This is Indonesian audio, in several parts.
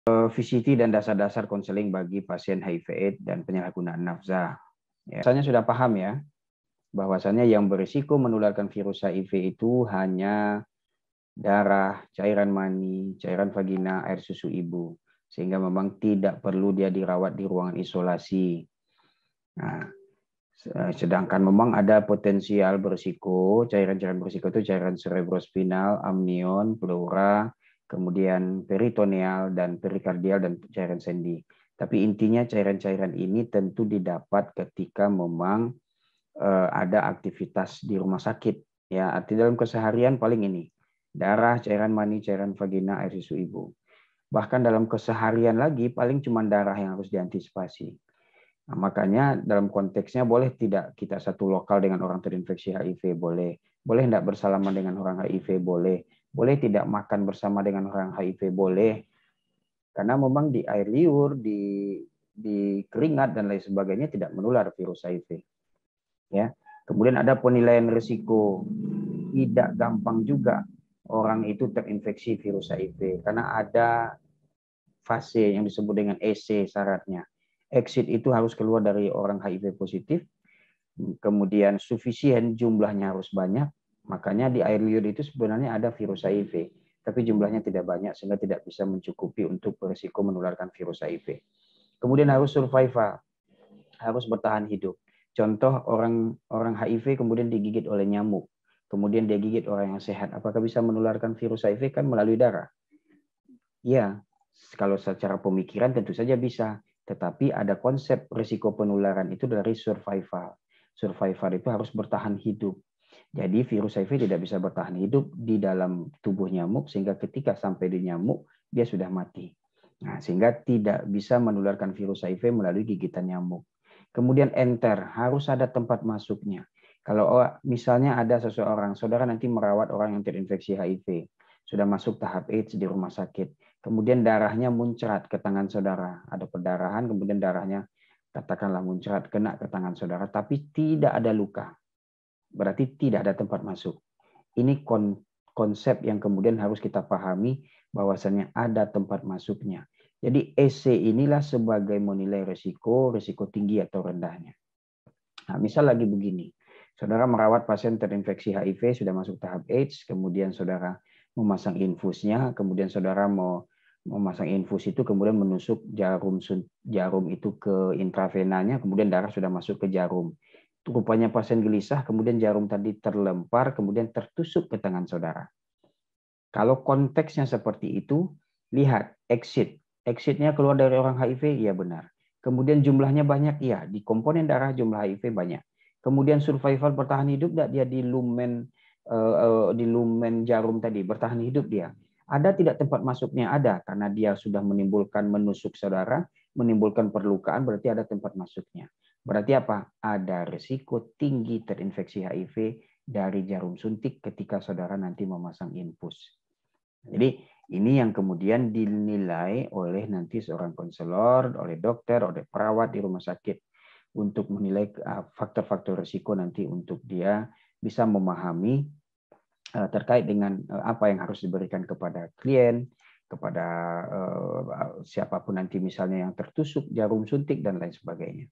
VCT dan dasar-dasar konseling bagi pasien HIV/AIDS dan penyalahgunaan nafsa. Ya, rasanya sudah paham ya, bahwasannya yang berisiko menularkan virus HIV itu hanya darah, cairan mani, cairan vagina, air susu ibu. Sehingga memang tidak perlu dia dirawat di ruangan isolasi. Nah, sedangkan memang ada potensial berisiko, cairan-cairan berisiko itu cairan cerebrospinal, amnion, pleura, kemudian peritoneal dan perikardial dan cairan sendi. Tapi intinya cairan-cairan ini tentu didapat ketika memang ada aktivitas di rumah sakit. Ya, arti dalam keseharian paling ini darah, cairan mani, cairan vagina, air susu ibu. Bahkan dalam keseharian lagi paling cuma darah yang harus diantisipasi. Nah, makanya dalam konteksnya boleh tidak kita satu lokal dengan orang terinfeksi HIV, boleh. Boleh tidak bersalaman dengan orang HIV, boleh. Boleh tidak makan bersama dengan orang HIV, boleh. Karena memang di air liur, di keringat dan lain sebagainya tidak menular virus HIV. Ya. Kemudian ada penilaian risiko. Tidak gampang juga orang itu terinfeksi virus HIV karena ada fase yang disebut dengan EC syaratnya. Exit itu harus keluar dari orang HIV positif, kemudian sufisien jumlahnya harus banyak, makanya di air liur itu sebenarnya ada virus HIV, tapi jumlahnya tidak banyak sehingga tidak bisa mencukupi untuk berisiko menularkan virus HIV. Kemudian harus survival, harus bertahan hidup. Contoh orang HIV kemudian digigit oleh nyamuk, kemudian dia gigit orang yang sehat, apakah bisa menularkan virus HIV? Kan melalui darah. Ya, kalau secara pemikiran tentu saja bisa, tetapi ada konsep risiko penularan itu dari survival. Survival itu harus bertahan hidup. Jadi virus HIV tidak bisa bertahan hidup di dalam tubuh nyamuk sehingga ketika sampai di nyamuk dia sudah mati. Nah, sehingga tidak bisa menularkan virus HIV melalui gigitan nyamuk. Kemudian enter, harus ada tempat masuknya. Kalau misalnya ada seseorang, saudara nanti merawat orang yang terinfeksi HIV, sudah masuk tahap AIDS di rumah sakit, kemudian darahnya muncrat ke tangan saudara, ada perdarahan, kemudian darahnya katakanlah muncrat kena ke tangan saudara, tapi tidak ada luka, berarti tidak ada tempat masuk. Ini konsep yang kemudian harus kita pahami bahwasannya ada tempat masuknya. Jadi EC inilah sebagai menilai risiko tinggi atau rendahnya. Nah, misal lagi begini, saudara merawat pasien terinfeksi HIV, sudah masuk tahap AIDS, kemudian saudara memasang infusnya, kemudian saudara mau memasang infus itu, kemudian menusuk jarum itu ke intravenanya, kemudian darah sudah masuk ke jarum. Rupanya pasien gelisah, kemudian jarum tadi terlempar, kemudian tertusuk ke tangan saudara. Kalau konteksnya seperti itu, lihat exit. Exitnya keluar dari orang HIV, ya benar. Kemudian jumlahnya banyak, ya. Di komponen darah jumlah HIV banyak. Kemudian survival bertahan hidup, tidak dia di lumen jarum tadi, bertahan hidup dia. Ada tidak tempat masuknya? Ada, karena dia sudah menimbulkan menusuk saudara, menimbulkan perlukaan, berarti ada tempat masuknya. Berarti apa? Ada risiko tinggi terinfeksi HIV dari jarum suntik ketika saudara nanti memasang infus. Jadi ini yang kemudian dinilai oleh nanti seorang konselor, oleh dokter, oleh perawat di rumah sakit untuk menilai faktor-faktor risiko nanti untuk dia bisa memahami terkait dengan apa yang harus diberikan kepada klien, kepada siapapun nanti misalnya yang tertusuk jarum suntik dan lain sebagainya.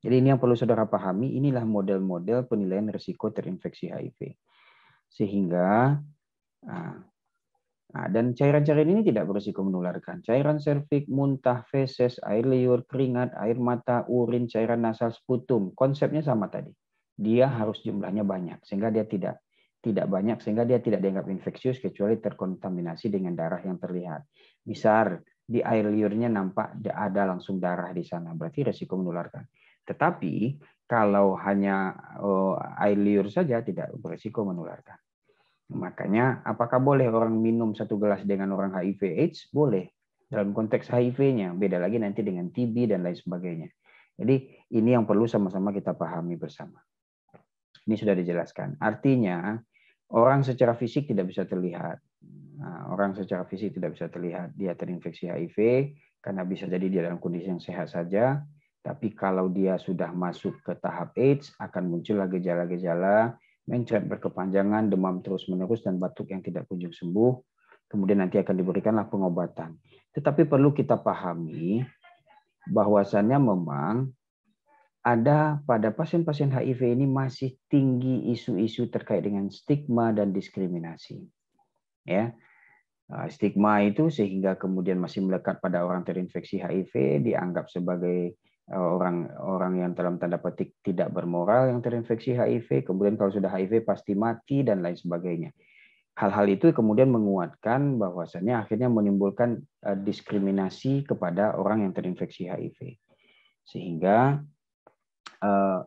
Jadi ini yang perlu saudara pahami, inilah model-model penilaian risiko terinfeksi HIV. Sehingga dan cairan-cairan ini tidak berisiko menularkan. Cairan serviks, muntah, feses, air liur, keringat, air mata, urin, cairan nasal, sputum. Konsepnya sama tadi. Dia harus jumlahnya banyak sehingga dia tidak banyak sehingga dia tidak dianggap infeksius kecuali terkontaminasi dengan darah yang terlihat. Misal di air liurnya nampak ada langsung darah di sana, berarti risiko menularkan. Tetapi kalau hanya air liur saja tidak berisiko menularkan. Makanya apakah boleh orang minum satu gelas dengan orang HIV/AIDS? Boleh. Dalam konteks HIV-nya. Beda lagi nanti dengan TB dan lain sebagainya. Jadi ini yang perlu sama-sama kita pahami bersama. Ini sudah dijelaskan. Artinya orang secara fisik tidak bisa terlihat. Nah, orang secara fisik tidak bisa terlihat dia terinfeksi HIV karena bisa jadi dia dalam kondisi yang sehat saja. Tapi kalau dia sudah masuk ke tahap AIDS akan muncullah gejala-gejala mencret berkepanjangan, demam terus-menerus, dan batuk yang tidak kunjung sembuh. kemudian nanti akan diberikanlah pengobatan. Tetapi perlu kita pahami bahwasannya memang ada pada pasien-pasien HIV ini masih tinggi isu-isu terkait dengan stigma dan diskriminasi. Ya, stigma itu sehingga kemudian masih melekat pada orang terinfeksi HIV, dianggap sebagai orang yang dalam tanda petik tidak bermoral yang terinfeksi HIV, kemudian kalau sudah HIV pasti mati dan lain sebagainya. Hal-hal itu kemudian menguatkan bahwasannya akhirnya menimbulkan diskriminasi kepada orang yang terinfeksi HIV. Sehingga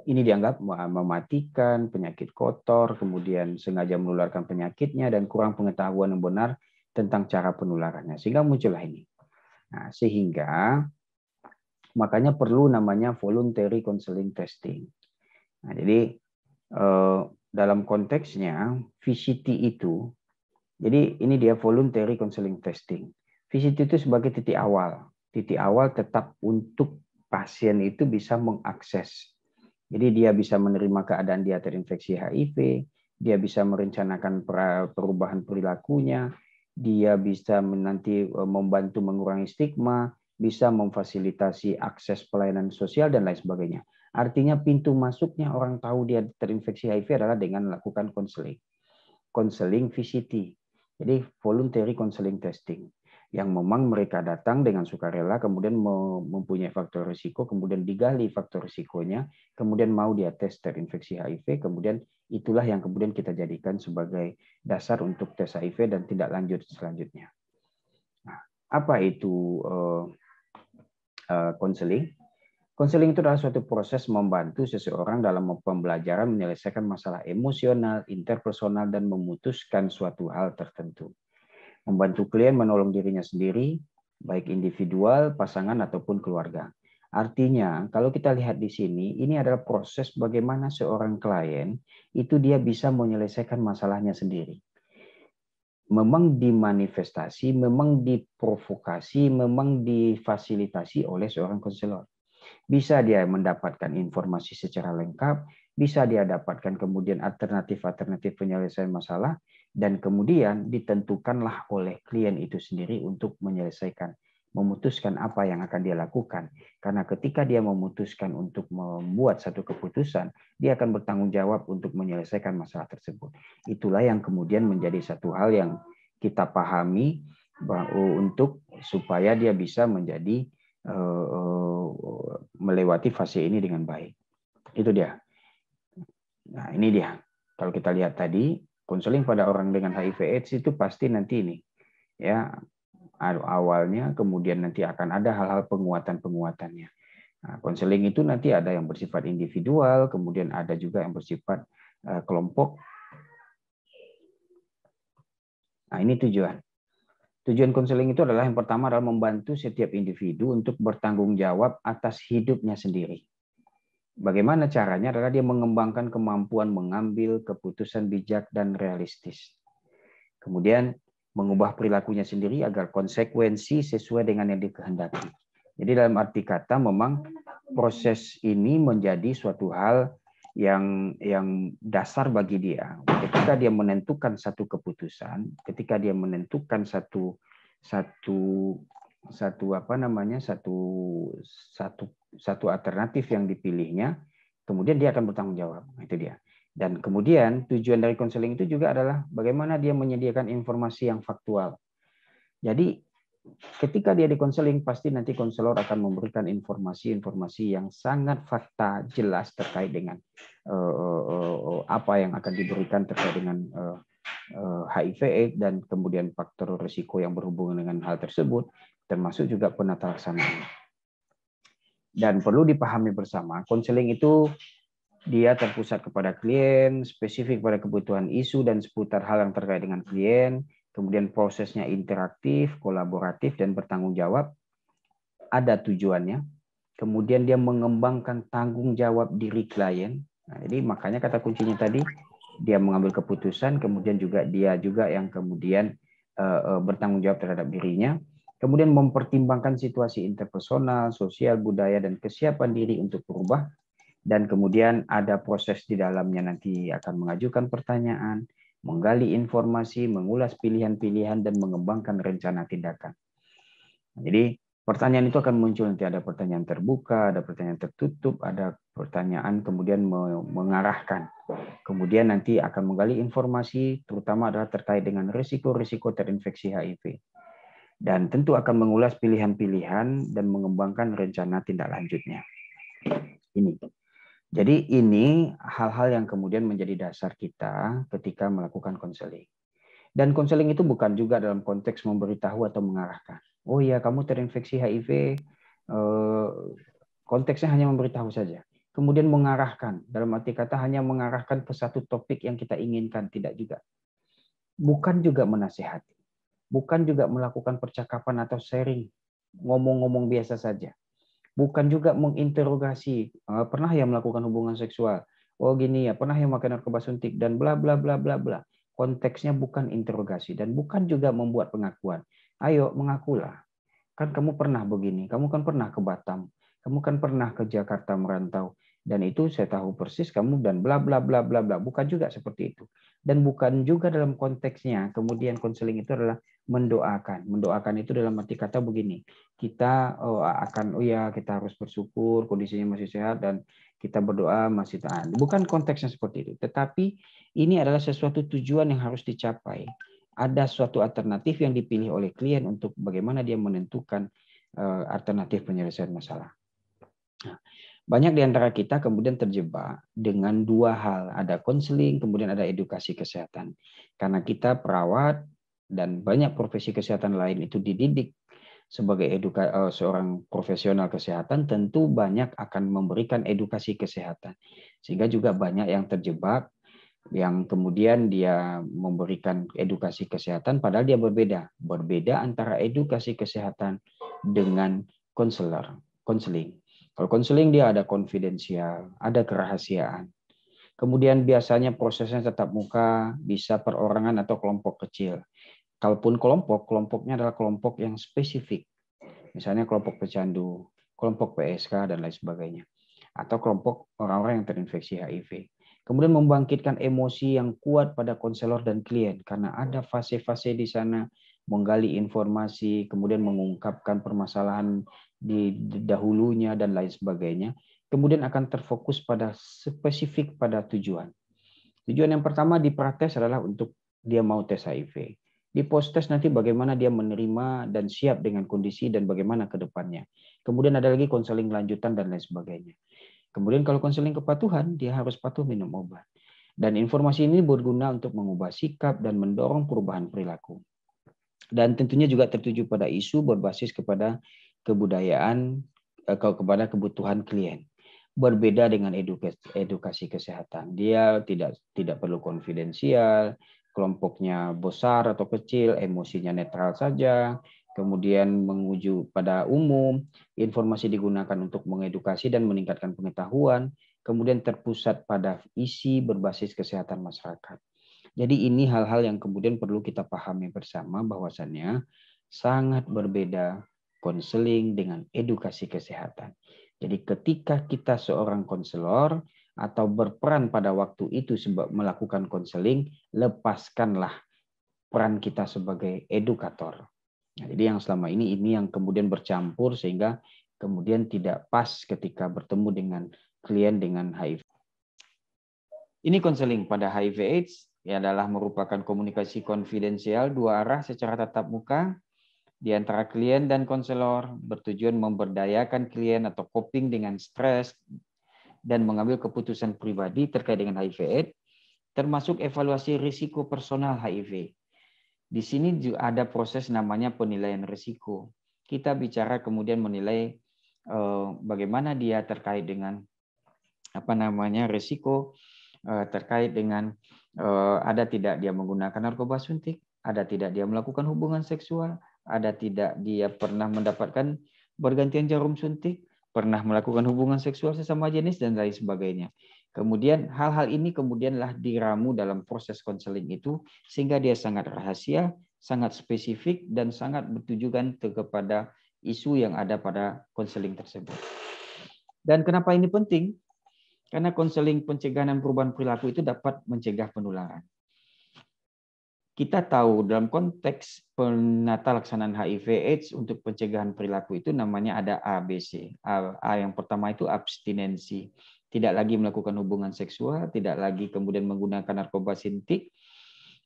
ini dianggap mematikan, penyakit kotor, kemudian sengaja menularkan penyakitnya, dan kurang pengetahuan yang benar tentang cara penularannya. Sehingga muncullah ini. Nah, sehingga makanya perlu namanya voluntary counseling testing. Nah, jadi dalam konteksnya VCT itu, jadi ini dia voluntary counseling testing. VCT itu sebagai titik awal tetap untuk pasien itu bisa mengakses. Jadi dia bisa menerima keadaan dia terinfeksi HIV, dia bisa merencanakan perubahan perilakunya, dia bisa nanti membantu mengurangi stigma, bisa memfasilitasi akses pelayanan sosial dan lain sebagainya. Artinya pintu masuknya orang tahu dia terinfeksi HIV adalah dengan melakukan konseling VCT. Jadi voluntary counseling testing, yang memang mereka datang dengan sukarela, kemudian mempunyai faktor risiko, kemudian digali faktor risikonya, kemudian mau dia tes terinfeksi HIV, kemudian itulah yang kemudian kita jadikan sebagai dasar untuk tes HIV dan tindak lanjut selanjutnya. Nah, apa itu konseling? Konseling itu adalah suatu proses membantu seseorang dalam pembelajaran menyelesaikan masalah emosional, interpersonal, dan memutuskan suatu hal tertentu. Membantu klien menolong dirinya sendiri, baik individual, pasangan, ataupun keluarga. Artinya, kalau kita lihat di sini, ini adalah proses bagaimana seorang klien itu dia bisa menyelesaikan masalahnya sendiri. Memang dimanifestasi, memang diprovokasi, memang difasilitasi oleh seorang konselor. Bisa dia mendapatkan informasi secara lengkap, bisa dia dapatkan kemudian alternatif-alternatif penyelesaian masalah, dan kemudian ditentukanlah oleh klien itu sendiri untuk menyelesaikan, memutuskan apa yang akan dia lakukan. Karena ketika dia memutuskan untuk membuat satu keputusan, dia akan bertanggung jawab untuk menyelesaikan masalah tersebut. Itulah yang kemudian menjadi satu hal yang kita pahami untuk supaya dia bisa menjadi melewati fase ini dengan baik. Itu dia. Nah, ini dia. Kalau kita lihat tadi, konseling pada orang dengan HIV/AIDS itu pasti nanti ini, ya, awalnya, kemudian nanti akan ada hal-hal penguatan-penguatannya. Nah, konseling itu nanti ada yang bersifat individual, kemudian ada juga yang bersifat kelompok. Nah, ini tujuan. Tujuan konseling itu adalah yang pertama adalah membantu setiap individu untuk bertanggung jawab atas hidupnya sendiri. Bagaimana caranya? Adalah dia mengembangkan kemampuan mengambil keputusan bijak dan realistis. Kemudian mengubah perilakunya sendiri agar konsekuensi sesuai dengan yang dikehendaki. Jadi dalam arti kata memang proses ini menjadi suatu hal yang dasar bagi dia. Ketika dia menentukan satu keputusan, ketika dia menentukan satu alternatif yang dipilihnya, kemudian dia akan bertanggung jawab. Itu dia. Dan kemudian tujuan dari konseling itu juga adalah bagaimana dia menyediakan informasi yang faktual. Jadi ketika dia di konseling, pasti nanti konselor akan memberikan informasi-informasi yang sangat fakta, jelas terkait dengan apa yang akan diberikan terkait dengan HIV/AIDS dan kemudian faktor risiko yang berhubungan dengan hal tersebut, termasuk juga penata laksanaan. Dan perlu dipahami bersama, konseling itu dia terpusat kepada klien, spesifik pada kebutuhan isu dan seputar hal yang terkait dengan klien. Kemudian prosesnya interaktif, kolaboratif, dan bertanggung jawab. Ada tujuannya. Kemudian dia mengembangkan tanggung jawab diri klien. Nah, jadi makanya kata kuncinya tadi, dia mengambil keputusan, kemudian juga dia juga yang kemudian bertanggung jawab terhadap dirinya. Kemudian mempertimbangkan situasi interpersonal, sosial, budaya, dan kesiapan diri untuk berubah. Dan kemudian ada proses di dalamnya nanti akan mengajukan pertanyaan, menggali informasi, mengulas pilihan-pilihan, dan mengembangkan rencana tindakan. Jadi pertanyaan itu akan muncul, nanti ada pertanyaan terbuka, ada pertanyaan tertutup, ada pertanyaan kemudian mengarahkan. Kemudian nanti akan menggali informasi, terutama adalah terkait dengan risiko-risiko terinfeksi HIV. Dan tentu akan mengulas pilihan-pilihan dan mengembangkan rencana tindak lanjutnya. Ini. Jadi ini hal-hal yang kemudian menjadi dasar kita ketika melakukan konseling. Dan konseling itu bukan juga dalam konteks memberitahu atau mengarahkan. Oh iya, kamu terinfeksi HIV, konteksnya hanya memberitahu saja. Kemudian mengarahkan, dalam arti kata hanya mengarahkan ke satu topik yang kita inginkan, tidak juga. Bukan juga menasihati. Bukan juga melakukan percakapan atau sharing, ngomong-ngomong biasa saja. Bukan juga menginterogasi, pernah ya melakukan hubungan seksual? Oh gini ya, pernah ya makan narkoba suntik dan bla bla bla bla bla. Konteksnya bukan interogasi dan bukan juga membuat pengakuan. Ayo mengakulah. Kan kamu pernah begini, kamu kan pernah ke Batam, kamu kan pernah ke Jakarta merantau. Dan itu saya tahu persis kamu dan bla bla bla bla bla. Bukan juga seperti itu. Dan bukan juga dalam konteksnya. Kemudian konseling itu adalah mendoakan. Mendoakan itu dalam arti kata begini. Kita kita harus bersyukur kondisinya masih sehat dan kita berdoa masih tahan. Bukan konteksnya seperti itu. Tetapi ini adalah sesuatu tujuan yang harus dicapai. Ada suatu alternatif yang dipilih oleh klien untuk bagaimana dia menentukan alternatif penyelesaian masalah. Nah, banyak di antara kita kemudian terjebak dengan dua hal, ada konseling, kemudian ada edukasi kesehatan. Karena kita perawat dan banyak profesi kesehatan lain itu dididik sebagai seorang profesional kesehatan, tentu banyak akan memberikan edukasi kesehatan. Sehingga juga banyak yang terjebak, yang kemudian dia memberikan edukasi kesehatan, padahal dia berbeda. Berbeda antara edukasi kesehatan dengan konseling. Kalau konseling dia ada konfidensial, ada kerahasiaan. Kemudian biasanya prosesnya tatap muka, bisa perorangan atau kelompok kecil. Kalaupun kelompoknya adalah kelompok yang spesifik. Misalnya kelompok pecandu, kelompok PSK, dan lain sebagainya. Atau kelompok orang-orang yang terinfeksi HIV. Kemudian membangkitkan emosi yang kuat pada konselor dan klien. Karena ada fase-fase di sana, menggali informasi, kemudian mengungkapkan permasalahan di dahulunya, dan lain sebagainya. Kemudian akan terfokus pada spesifik pada tujuan. Tujuan yang pertama di prates adalah untuk dia mau tes HIV. Di post-tes nanti bagaimana dia menerima dan siap dengan kondisi dan bagaimana ke depannya. Kemudian ada lagi konseling lanjutan dan lain sebagainya. Kemudian kalau konseling kepatuhan, dia harus patuh minum obat. Dan informasi ini berguna untuk mengubah sikap dan mendorong perubahan perilaku. Dan tentunya juga tertuju pada isu berbasis kepada kebudayaan, kepada kebutuhan klien. Berbeda dengan edukasi kesehatan. Dia tidak perlu konfidensial, kelompoknya besar atau kecil, emosinya netral saja, kemudian menguju pada umum, informasi digunakan untuk mengedukasi dan meningkatkan pengetahuan, kemudian terpusat pada isi berbasis kesehatan masyarakat. Jadi ini hal-hal yang kemudian perlu kita pahami bersama bahwasannya sangat berbeda konseling dengan edukasi kesehatan. Jadi ketika kita seorang konselor atau berperan pada waktu itu melakukan konseling, lepaskanlah peran kita sebagai edukator. Nah, jadi yang selama ini yang kemudian bercampur sehingga kemudian tidak pas ketika bertemu dengan klien dengan HIV. Ini konseling pada HIV/AIDS adalah merupakan komunikasi konfidensial dua arah secara tatap muka di antara klien dan konselor, bertujuan memberdayakan klien atau coping dengan stres dan mengambil keputusan pribadi terkait dengan HIV/AIDS, termasuk evaluasi risiko personal HIV. Di sini juga ada proses namanya penilaian risiko. Kita bicara kemudian menilai bagaimana dia terkait dengan risiko terkait dengan ada tidak dia menggunakan narkoba suntik, ada tidak dia melakukan hubungan seksual, ada tidak dia pernah mendapatkan pergantian jarum suntik, pernah melakukan hubungan seksual sesama jenis, dan lain sebagainya. Kemudian hal-hal ini kemudianlah diramu dalam proses konseling itu, sehingga dia sangat rahasia, sangat spesifik, dan sangat bertujuan kepada isu yang ada pada konseling tersebut. Dan kenapa ini penting? Karena konseling pencegahan dan perubahan perilaku itu dapat mencegah penularan. kita tahu dalam konteks penata laksanaan HIV/AIDS untuk pencegahan perilaku itu namanya ada ABC. A yang pertama itu abstinensi, tidak lagi melakukan hubungan seksual, tidak lagi kemudian menggunakan narkoba sintetik,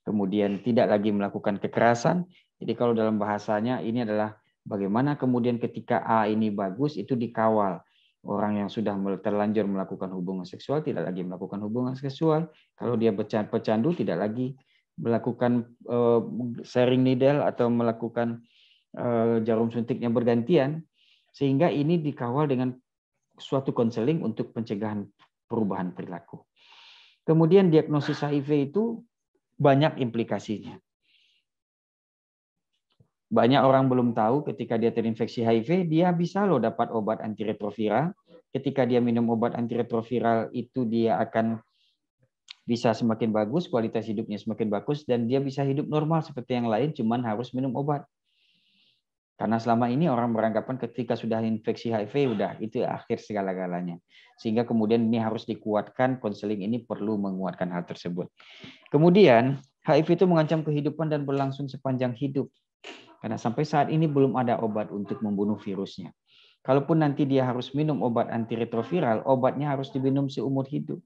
kemudian tidak lagi melakukan kekerasan. Jadi kalau dalam bahasanya ini adalah bagaimana kemudian ketika A ini bagus itu dikawal. Orang yang sudah terlanjur melakukan hubungan seksual tidak lagi melakukan hubungan seksual. Kalau dia pecandu tidak lagi melakukan sharing needle atau melakukan jarum suntiknya bergantian, sehingga ini dikawal dengan suatu konseling untuk pencegahan perubahan perilaku. Kemudian diagnosis HIV itu banyak implikasinya. Banyak orang belum tahu ketika dia terinfeksi HIV, dia bisa loh dapat obat antiretroviral. Ketika dia minum obat antiretroviral itu dia akan bisa semakin bagus, kualitas hidupnya semakin bagus, dan dia bisa hidup normal seperti yang lain, cuman harus minum obat. Karena selama ini orang beranggapan ketika sudah infeksi HIV, udah itu akhir segala-galanya. Sehingga kemudian ini harus dikuatkan, konseling ini perlu menguatkan hal tersebut. Kemudian HIV itu mengancam kehidupan dan berlangsung sepanjang hidup. Karena sampai saat ini belum ada obat untuk membunuh virusnya. Kalaupun nanti dia harus minum obat antiretroviral, obatnya harus diminum seumur hidup.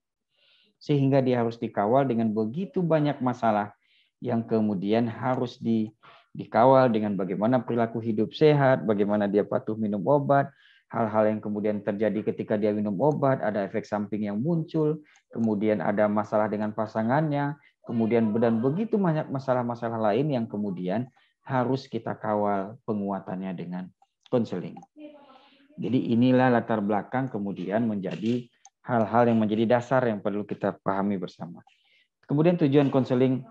Sehingga dia harus dikawal dengan begitu banyak masalah yang kemudian harus dikawal dengan bagaimana perilaku hidup sehat, bagaimana dia patuh minum obat, hal-hal yang kemudian terjadi ketika dia minum obat, ada efek samping yang muncul, kemudian ada masalah dengan pasangannya, kemudian dan begitu banyak masalah-masalah lain yang kemudian harus kita kawal penguatannya dengan konseling. Jadi inilah latar belakang kemudian menjadi hal-hal yang menjadi dasar yang perlu kita pahami bersama. Kemudian tujuan konseling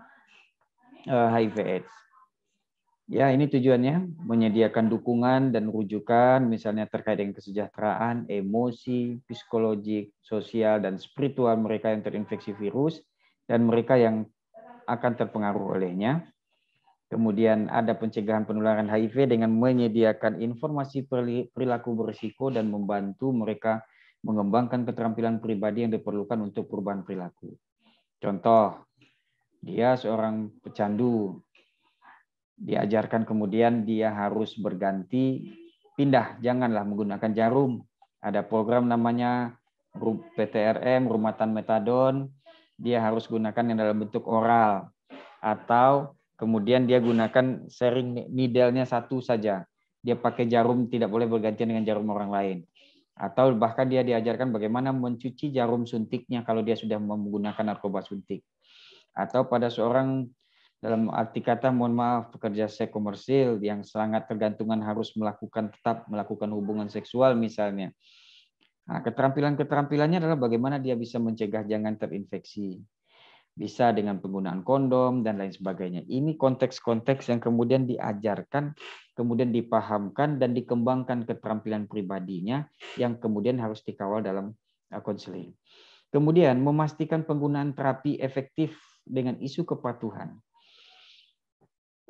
HIV/AIDS. Ya, ini tujuannya menyediakan dukungan dan rujukan misalnya terkait dengan kesejahteraan, emosi, psikologik, sosial, dan spiritual mereka yang terinfeksi virus dan mereka yang akan terpengaruh olehnya. Kemudian ada pencegahan penularan HIV dengan menyediakan informasi perilaku berisiko dan membantu mereka mengembangkan keterampilan pribadi yang diperlukan untuk perubahan perilaku. Contoh, dia seorang pecandu, diajarkan kemudian dia harus berganti, pindah, janganlah menggunakan jarum. Ada program namanya PTRM, rumatan metadon, dia harus gunakan yang dalam bentuk oral. Atau kemudian dia gunakan sharing needle-nya satu saja. Dia pakai jarum, tidak boleh bergantian dengan jarum orang lain. Atau bahkan dia diajarkan bagaimana mencuci jarum suntiknya kalau dia sudah menggunakan narkoba suntik. Atau pada seorang, dalam arti kata, mohon maaf, pekerja seks komersil yang sangat tergantungan harus tetap melakukan hubungan seksual misalnya. Nah, keterampilannya adalah bagaimana dia bisa mencegah jangan terinfeksi. Bisa dengan penggunaan kondom dan lain sebagainya. Ini konteks-konteks yang kemudian diajarkan, kemudian dipahamkan dan dikembangkan keterampilan pribadinya yang kemudian harus dikawal dalam konseling. Kemudian memastikan penggunaan terapi efektif dengan isu kepatuhan.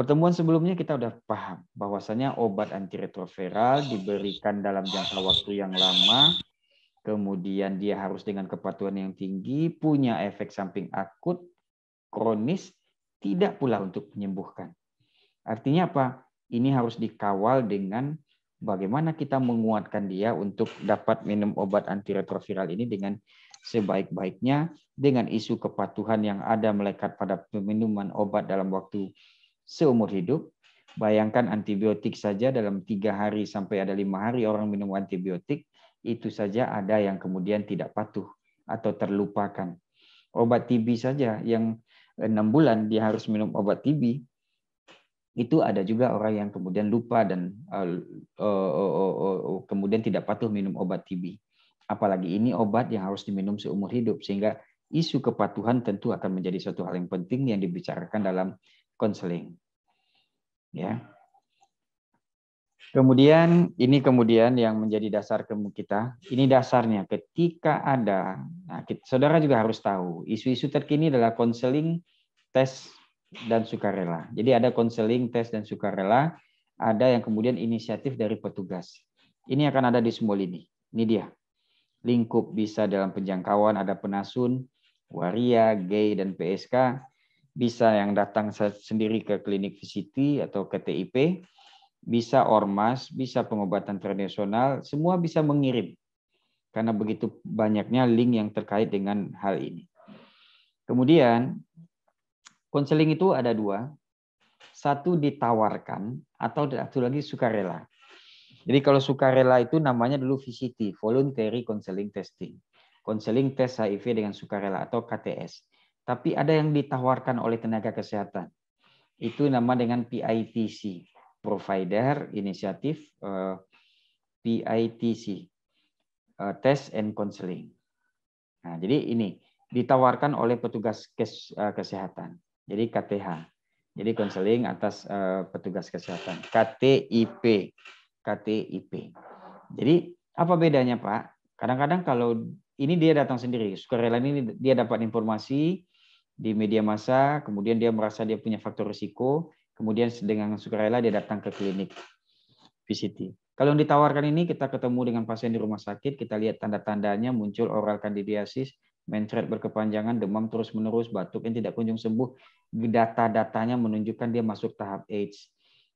Pertemuan sebelumnya kita sudah paham bahwasanya obat antiretroviral diberikan dalam jangka waktu yang lama, kemudian dia harus dengan kepatuhan yang tinggi, punya efek samping akut, kronis, tidak pula untuk menyembuhkan. Artinya apa? Ini harus dikawal dengan bagaimana kita menguatkan dia untuk dapat minum obat antiretroviral ini dengan sebaik-baiknya, dengan isu kepatuhan yang ada melekat pada peminuman obat dalam waktu seumur hidup. Bayangkan antibiotik saja dalam 3 hari sampai ada 5 hari orang minum antibiotik, itu saja ada yang kemudian tidak patuh atau terlupakan. Obat TB saja yang 6 bulan dia harus minum obat TB, itu ada juga orang yang kemudian lupa dan kemudian tidak patuh minum obat TB. Apalagi ini obat yang harus diminum seumur hidup, sehingga isu kepatuhan tentu akan menjadi suatu hal yang penting yang dibicarakan dalam konseling. Ya. Kemudian ini yang menjadi dasar kita. Ini dasarnya ketika ada, saudara juga harus tahu, isu-isu terkini adalah konseling, tes, dan sukarela. Jadi ada konseling, tes, dan sukarela. Ada yang kemudian inisiatif dari petugas. Ini akan ada di semua lini. Ini dia. Lingkup bisa dalam penjangkauan, ada penasun, waria, gay, dan PSK. bisa yang datang sendiri ke klinik VCT atau ke TIP, bisa ormas, bisa pengobatan tradisional, semua bisa mengirim. Karena begitu banyaknya link yang terkait dengan hal ini. Kemudian, konseling itu ada dua. Satu ditawarkan, atau satu lagi sukarela. Jadi kalau sukarela itu namanya dulu VCT, Voluntary Counseling Testing. Konseling tes HIV dengan sukarela atau KTS. Tapi ada yang ditawarkan oleh tenaga kesehatan. Itu nama dengan PITC, Provider Initiative PITC, Test and Counseling. Nah, jadi ini ditawarkan oleh petugas kesehatan. Jadi KTH. Jadi konseling atas petugas kesehatan. KTIP. KTIP. Jadi apa bedanya, Pak? Kadang-kadang kalau ini dia datang sendiri, sukarela ini dia dapat informasi di media massa, kemudian dia merasa dia punya faktor risiko, kemudian dengan sukarela dia datang ke klinik VCT. Kalau yang ditawarkan ini kita ketemu dengan pasien di rumah sakit, kita lihat tanda-tandanya muncul oral candidiasis, mencret berkepanjangan, demam terus-menerus, batuk yang tidak kunjung sembuh, data-datanya menunjukkan dia masuk tahap AIDS.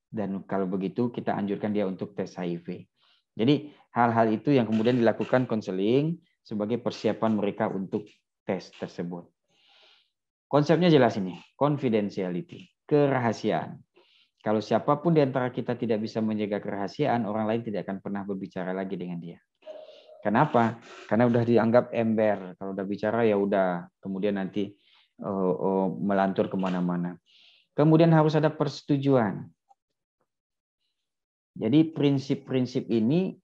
Dan kalau begitu kita anjurkan dia untuk tes HIV. Jadi hal-hal itu yang kemudian dilakukan konseling sebagai persiapan mereka untuk tes tersebut. Konsepnya jelas ini, confidentiality, kerahasiaan. Kalau siapapun di antara kita tidak bisa menjaga kerahasiaan, orang lain tidak akan pernah berbicara lagi dengan dia. Kenapa? Karena udah dianggap ember. Kalau udah bicara ya udah, kemudian nanti melantur kemana-mana. Kemudian harus ada persetujuan. Jadi prinsip-prinsip ini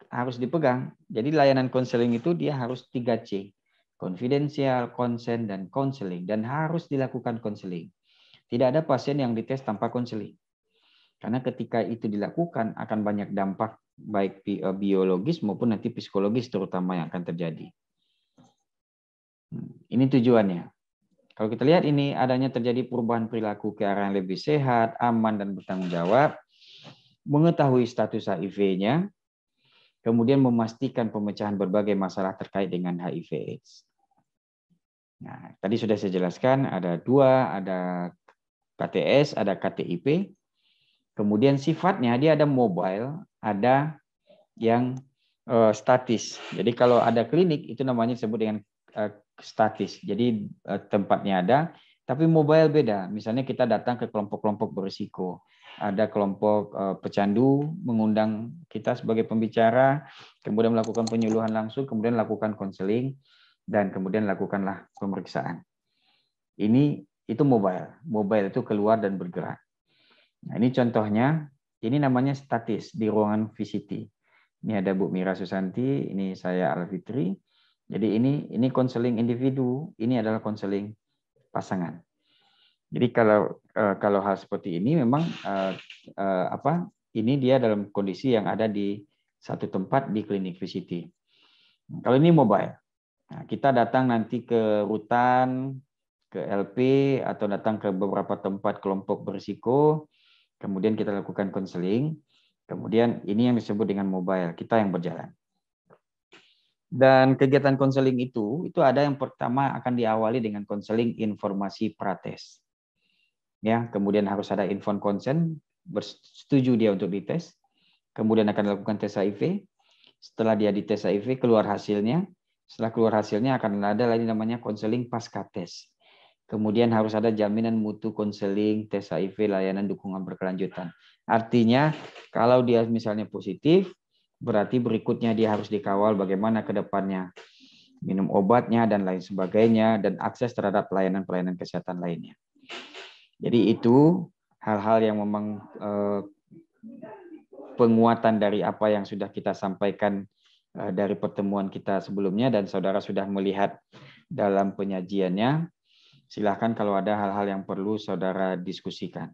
harus dipegang. Jadi layanan konseling itu dia harus 3C. Konfidensial, konsen, dan konseling. Dan harus dilakukan konseling. Tidak ada pasien yang dites tanpa konseling. Karena ketika itu dilakukan akan banyak dampak baik biologis maupun nanti psikologis terutama yang akan terjadi. Ini tujuannya. Kalau kita lihat ini adanya terjadi perubahan perilaku ke arah yang lebih sehat, aman, dan bertanggung jawab, mengetahui status HIV-nya, kemudian memastikan pemecahan berbagai masalah terkait dengan HIV/AIDS. Nah, tadi sudah saya jelaskan ada dua, ada KTS, ada KTIP. Kemudian sifatnya dia ada mobile, ada yang statis. Jadi kalau ada klinik itu namanya disebut dengan statis. Jadi tempatnya ada, tapi mobile beda. Misalnya kita datang ke kelompok-kelompok berisiko. Ada kelompok pecandu mengundang kita sebagai pembicara, kemudian melakukan penyuluhan langsung, kemudian lakukan konseling, dan kemudian lakukanlah pemeriksaan. Itu mobile. Mobile itu keluar dan bergerak. Nah, ini contohnya, ini namanya statis di ruangan VCT. Ini ada Bu Mira Susanti, ini saya Alfitri. Jadi ini konseling individu, ini adalah konseling pasangan. Jadi kalau hal seperti ini memang ini dia dalam kondisi yang ada di satu tempat di klinik VCT. Kalau ini mobile, nah, kita datang nanti ke rutan, ke LP atau datang ke beberapa tempat kelompok berisiko. Kemudian kita lakukan konseling. Kemudian ini yang disebut dengan mobile, kita yang berjalan. Dan kegiatan konseling itu ada yang pertama akan diawali dengan konseling informasi prates. Ya, kemudian harus ada informed consent, bersetuju dia untuk dites. Kemudian akan dilakukan tes HIV. Setelah dia dites HIV, keluar hasilnya. Setelah keluar hasilnya akan ada lagi namanya konseling pasca tes. Kemudian harus ada jaminan mutu konseling, tes HIV, layanan dukungan berkelanjutan. Artinya kalau dia misalnya positif, berarti berikutnya dia harus dikawal bagaimana ke depannya. Minum obatnya dan lain sebagainya, dan akses terhadap pelayanan-pelayanan kesehatan lainnya. Jadi itu hal-hal yang memang penguatan dari apa yang sudah kita sampaikan dari pertemuan kita sebelumnya, dan saudara sudah melihat dalam penyajiannya. Silahkan kalau ada hal-hal yang perlu saudara diskusikan.